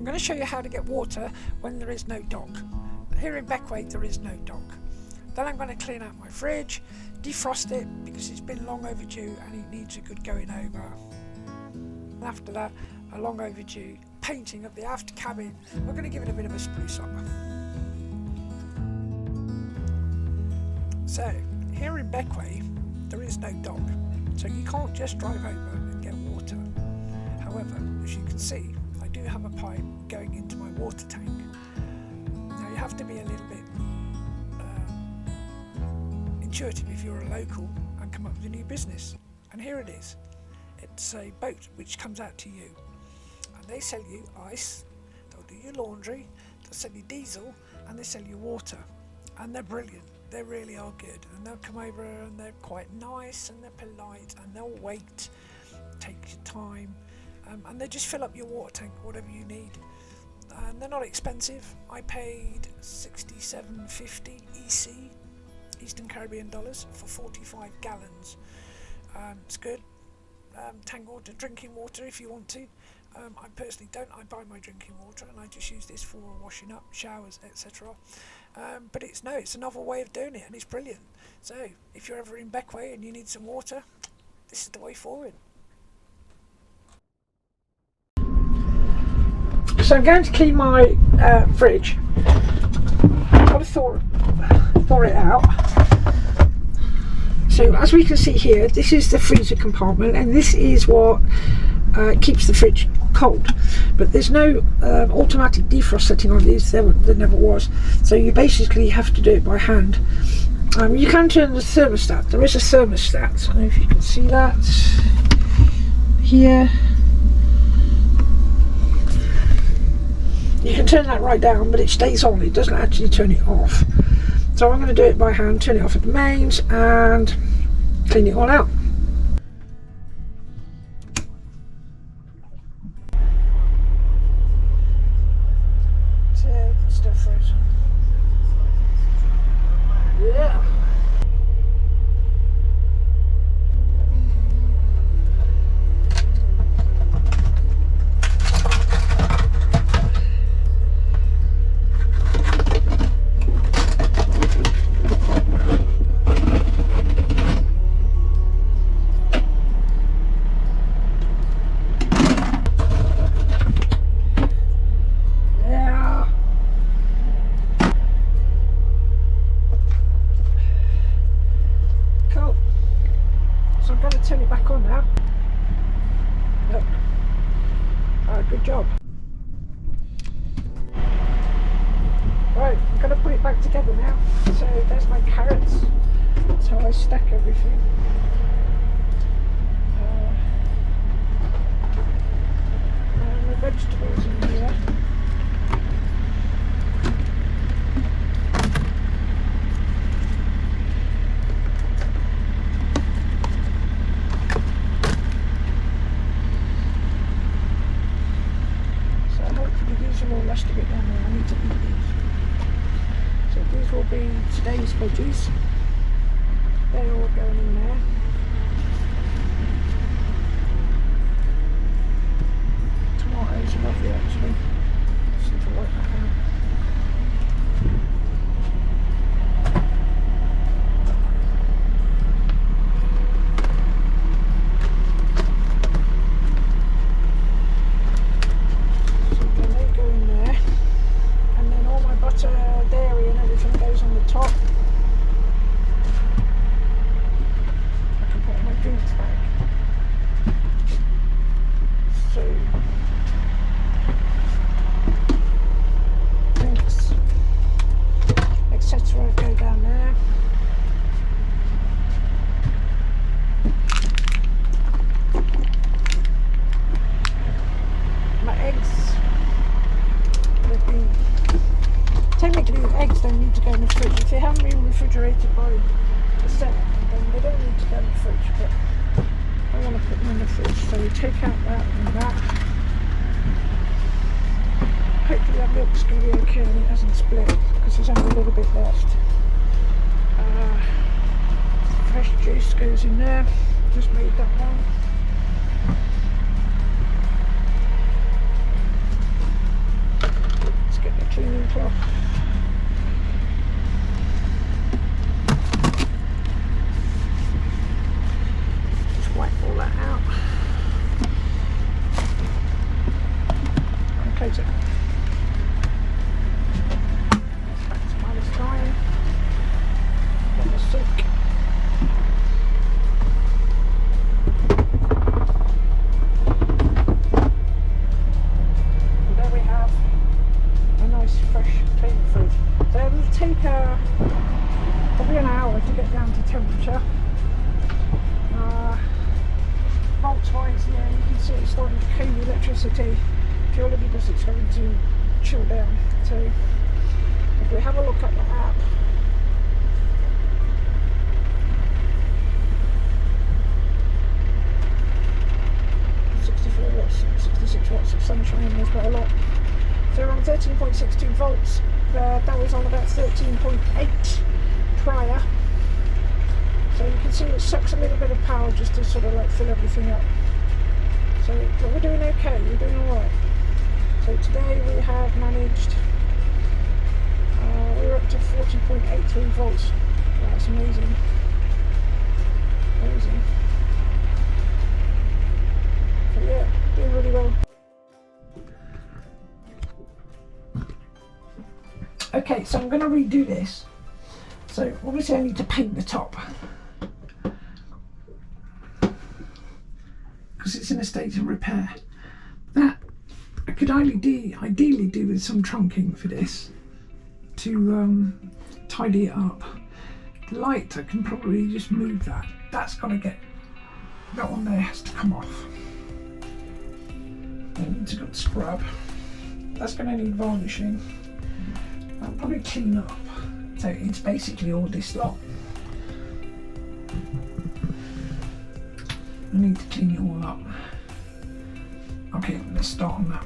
going to show you how to get water when there is no dock. Here in Bequia there is no dock. Then I'm going to clean out my fridge, defrost it because it's been long overdue and it needs a good going over. And after that, a long overdue painting of the aft cabin. We're going to give it a bit of a spruce up. So here in Bequia there is no dock, so you can't just drive over and get water. However, as you can see, I do have a pipe going into my water tank. Now you have to be a little bit intuitive if you're a local and come up with a new business. And here it is. It's a boat which comes out to you, and they sell you ice, they'll do your laundry, they'll sell you diesel, and they sell you water. And they're brilliant. They really are good, and they'll come over and they're quite nice and they're polite and they'll wait, take your time, and they just fill up your water tank, whatever you need. And they're not expensive. I paid $67.50 EC, Eastern Caribbean dollars, for 45 gallons. It's good. Tank water, drinking water if you want to. I personally don't. I buy my drinking water and I just use this for washing up, showers, etc. But it's a novel way of doing it, and it's brilliant. So if you're ever in Bequia and you need some water, this is the way forward. So I'm going to clean my fridge. I've got to thaw it out. So as we can see here, this is the freezer compartment, and this is what keeps the fridge cold. But there's no automatic defrost setting on these. There never was. So you basically have to do it by hand. You can turn the thermostat. There is a thermostat. I don't know if you can see that here. You can turn that right down, but it stays on. It doesn't actually turn it off. So I'm going to do it by hand, turn it off at the mains and clean it all out. So, still frozen. Yeah. Turn it back on now. Look. Good job. Right, I'm going to put it back together now. So there's my carrots. That's how I stack everything. And the vegetables in here. Rest of it down there. I need to eat these. So these will be today's veggies. They're all going in there. Tomatoes are lovely actually. See if I like that out. Dairy and everything goes on the top. I can put in my drinks bag. So drinks, etc. go down there. My eggs. Technically, eggs don't need to go in the fridge. If they haven't been refrigerated by the seller, then they don't need to go in the fridge. But I want to put them in the fridge, so we take out that and that. Hopefully that milk's going to be okay and it hasn't split, because there's only a little bit left. Fresh juice goes in there. Just made that one. well. Just wipe all that out. And close it. Back to while it's drying. Let it soak. And there we have a nice fresh clean fruit. So it'll take probably an hour to get down to temperature. Volts wise, yeah, you can see it's starting to clean the electricity purely because it's going to chill down. So if we have a look at the app, watts, 66 watts of sunshine, there's quite a lot. So we're on 13.62 volts, that was on about 13.8 prior. So you can see it sucks a little bit of power just to sort of like fill everything up. So but we're doing okay, we're doing alright. So today we have managed, we're up to 40.83 volts. That's amazing. Amazing. So yeah, doing really well. Okay, so I'm going to redo this. So obviously I need to paint the top because it's in a state of repair. That I could ideally do with some trunking for this to tidy it up. The light, I can probably just move that. That's got to get, that one there has to come off. I need to go scrub. That's going to need varnishing. I'll probably clean up. So it's basically all this lot. I need to clean it all up. Okay, let's start on that.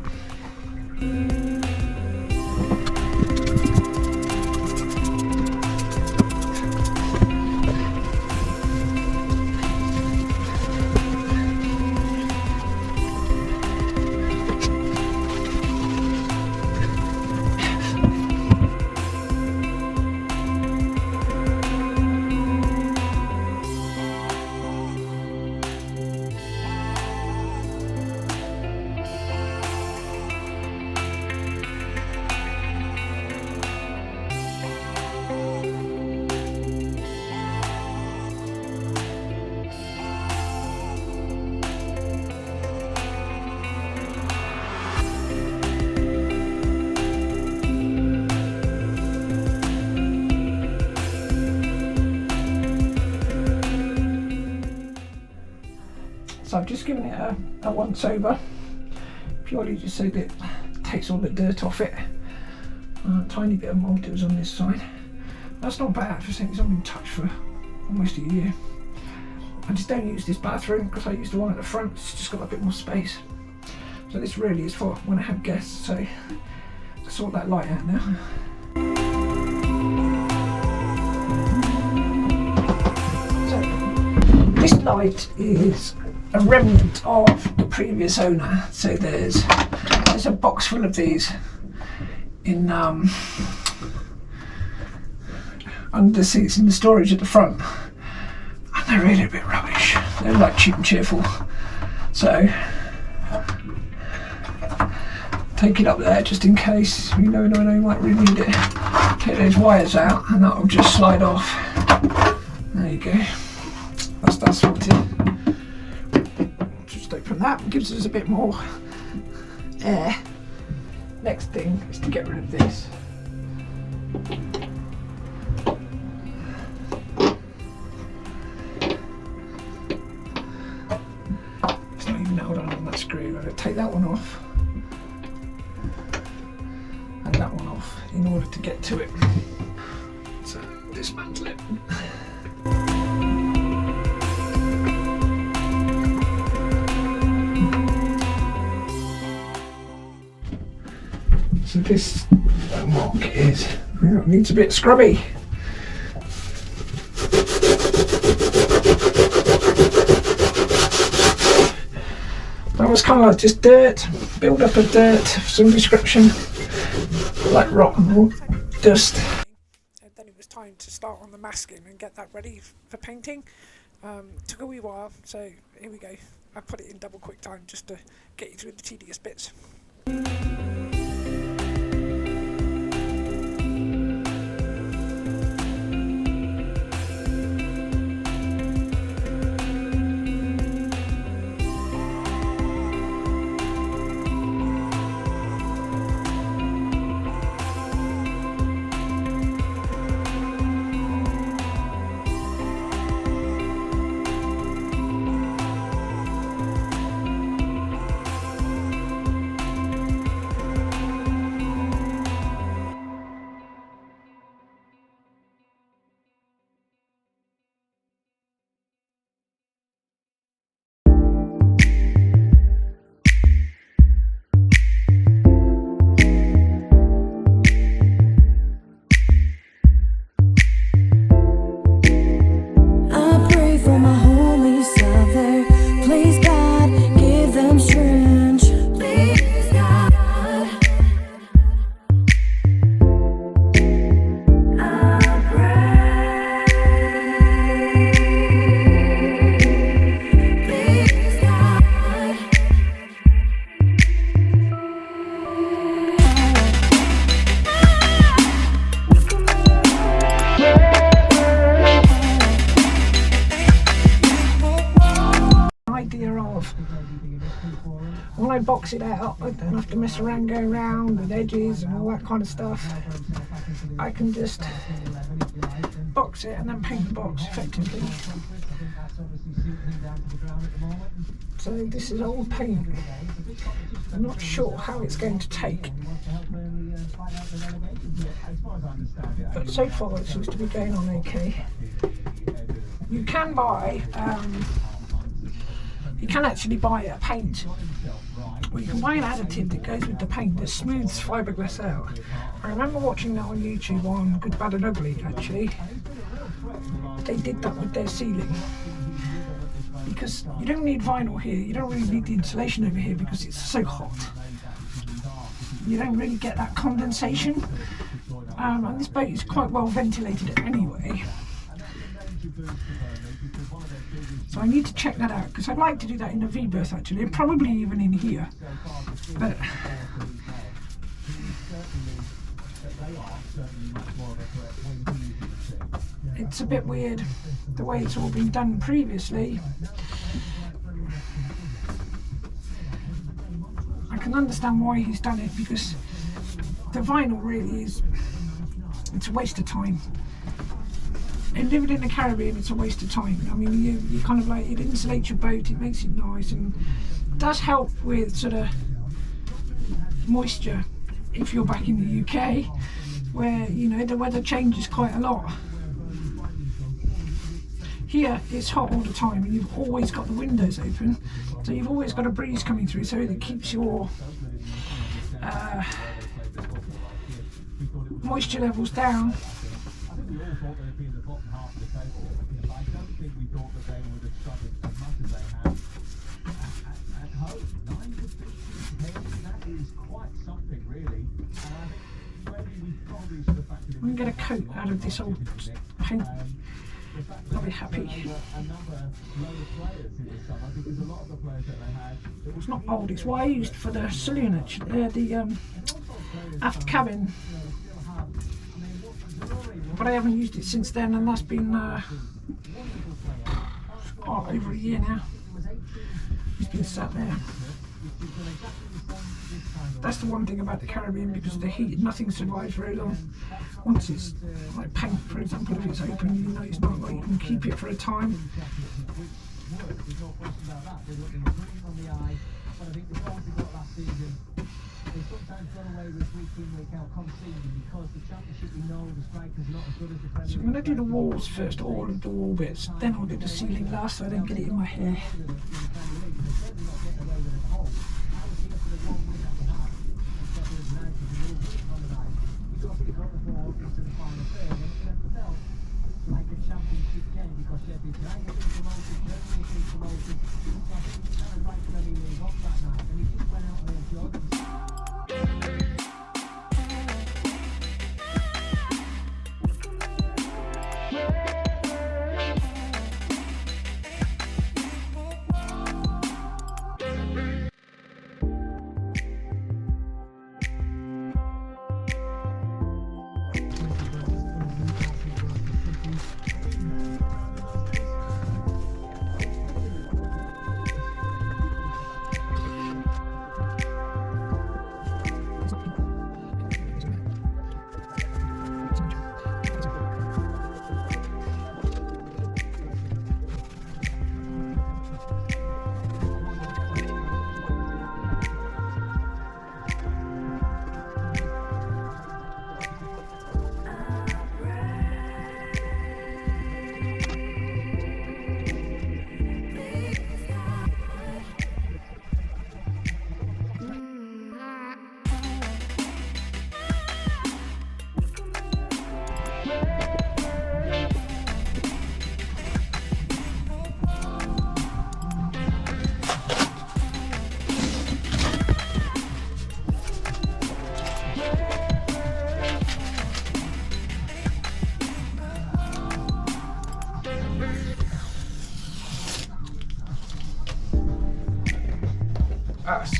So I've just given it a once over, purely just so that it takes all the dirt off it. Tiny bit of mould on this side. That's not bad for something that's not been touched for almost a year. I just don't use this bathroom because I use the one at the front. It's just got a bit more space. So this really is for when I have guests. So to sort that light out now. So this light is a remnant of the previous owner. So there's a box full of these in under the seats in the storage at the front, and they're really a bit rubbish. They're like cheap and cheerful. So take it up there just in case. You never know, you might really need it. Take those wires out and that'll just slide off. There you go. That's that sorted. Just open that, gives us a bit more air. Next thing is to get rid of this. It's not even nailed on that screw. I'm going to take that one off and that one off in order to get to it. So dismantle it. So this lock needs a bit scrubby. That was kind of just dirt. build up of dirt of some description, like rotten or dust. And then it was time to start on the masking and get that ready for painting. Took a wee while, so here we go. I put it in double quick time just to get you through the tedious bits. When I box it out, I don't have to mess around, go around with edges and all that kind of stuff. I can just box it and then paint the box effectively. So this is old paint. I'm not sure how it's going to take, but so far it seems to be going on okay. You can buy, you can actually buy a paint, or you can buy an additive that goes with the paint that smooths fiberglass out. I remember watching that on YouTube on Good, Bad and Ugly actually. They did that with their ceiling. Because you don't need vinyl here, you don't really need the insulation over here because it's so hot. You don't really get that condensation. And this boat is quite well ventilated anyway. So I need to check that out because I'd like to do that in the V-berth actually, and probably even in here. But it's a bit weird the way it's all been done previously. I can understand why he's done it because the vinyl really is, it's a waste of time. And living in the Caribbean, it's a waste of time. I mean, you kind of like, it insulates your boat, it makes it nice, and does help with sort of moisture if you're back in the UK, where, you know, the weather changes quite a lot. Here, it's hot all the time, and you've always got the windows open, so you've always got a breeze coming through, so it keeps your moisture levels down. I'm going to get a coat out of this old paint. I'll be happy. It's not old, it's what I used for the saloon actually, the aft cabin. But I haven't used it since then, and that's been over a year now. It's been sat there. That's the one thing about the Caribbean, because of the heat, nothing survives very long. Once it's like paint, for example, if it's open, you know it's not like you can keep it for a time. So I'm going to do the walls first, all of the wall bits, then I'll do the ceiling last so I don't get it in my hair.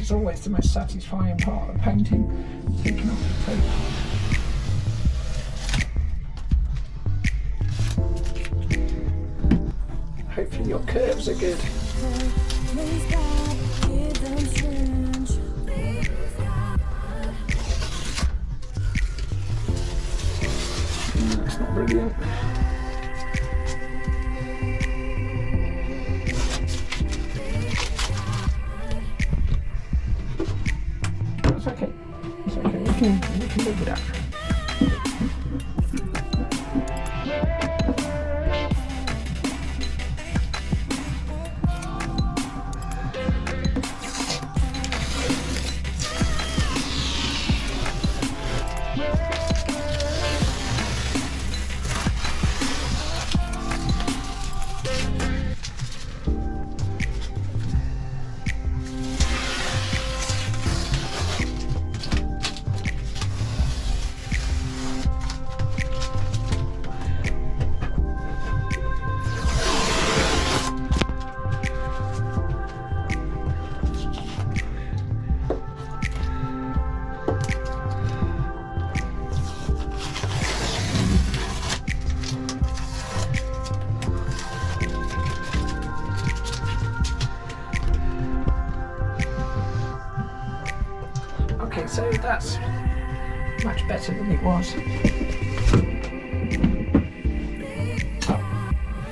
is always the most satisfying part of painting, taking off the tape. Hopefully your curves are good. That's not brilliant. That's okay. It's okay. We can live with that. Okay, so that's much better than it was.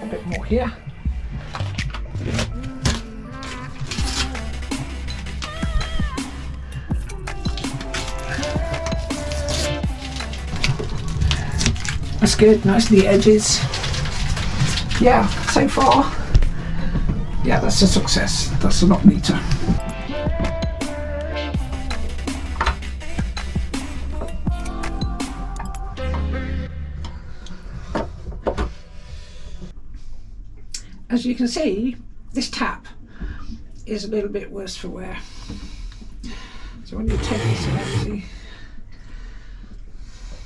A bit more here. That's good, nice neat edges. Yeah, so far, yeah, that's a success. That's a lot neater. As you can see, this tap is a little bit worse for wear. So when you take this out,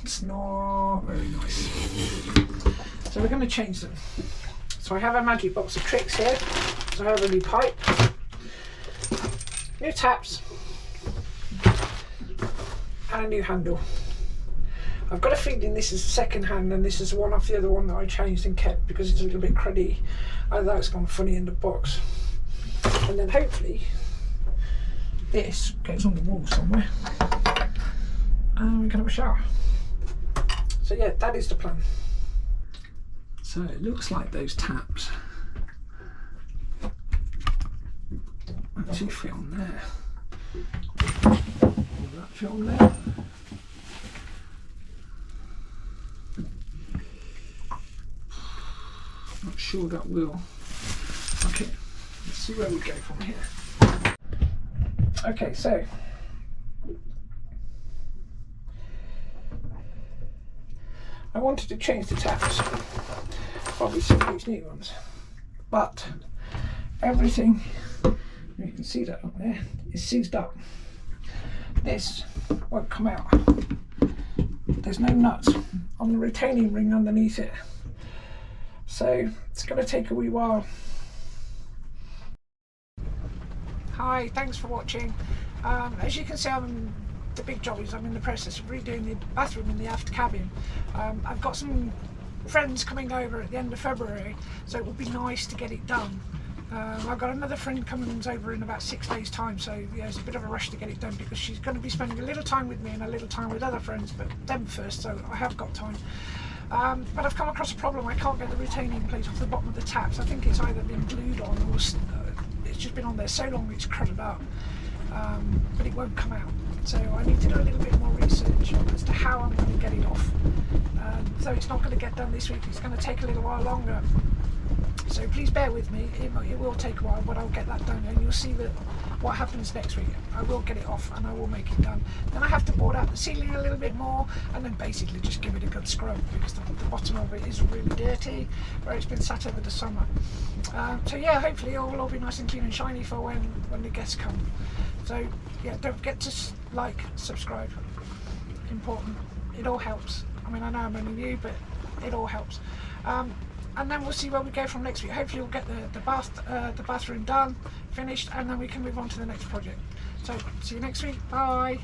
it's not very nice. So we're going to change them. So I have a magic box of tricks here. So I have a new pipe, new taps, and a new handle. I've got a feeling this is second hand and this is one off the other one that I changed and kept because it's a little bit cruddy. Either it's gone funny in the box. And then hopefully this goes on the wall somewhere and we can have a shower. So yeah, that is the plan. So it looks like those taps actually fit on there. Will that fit on there? Not sure that will. Okay, let's see where we go from here. Okay, so I wanted to change the taps, probably some of these new ones, but everything, you can see that up there, is seized up. This won't come out. There's no nuts on the retaining ring underneath it. So it's going to take a wee while. Hi, thanks for watching. As you can see, the big job is I'm in the process of redoing the bathroom in the aft cabin. I've got some friends coming over at the end of February, so it would be nice to get it done. I've got another friend coming over in about 6 days time, so yeah, it's a bit of a rush to get it done because she's going to be spending a little time with me and a little time with other friends, but them first, so I have got time. But I've come across a problem. I can't get the retaining plate off the bottom of the taps. I think it's either been glued on or it's just been on there so long it's crudded up, but it won't come out. So I need to do a little bit more research as to how I'm going to get it off. So it's not going to get done this week. It's going to take a little while longer. So please bear with me. It will take a while, but I'll get that done, and you'll see that what happens next week. I will get it off and I will make it done. Then I have to board out the ceiling a little bit more and then basically just give it a good scrub because the bottom of it is really dirty where it's been sat over the summer. So yeah, hopefully it will all be nice and clean and shiny for when the guests come. So yeah, don't forget to like, subscribe. Important. It all helps. I mean, I know I'm only new, but it all helps. And then we'll see where we go from next week. Hopefully we'll get the bathroom done, finished, and then we can move on to the next project. So, see you next week. Bye.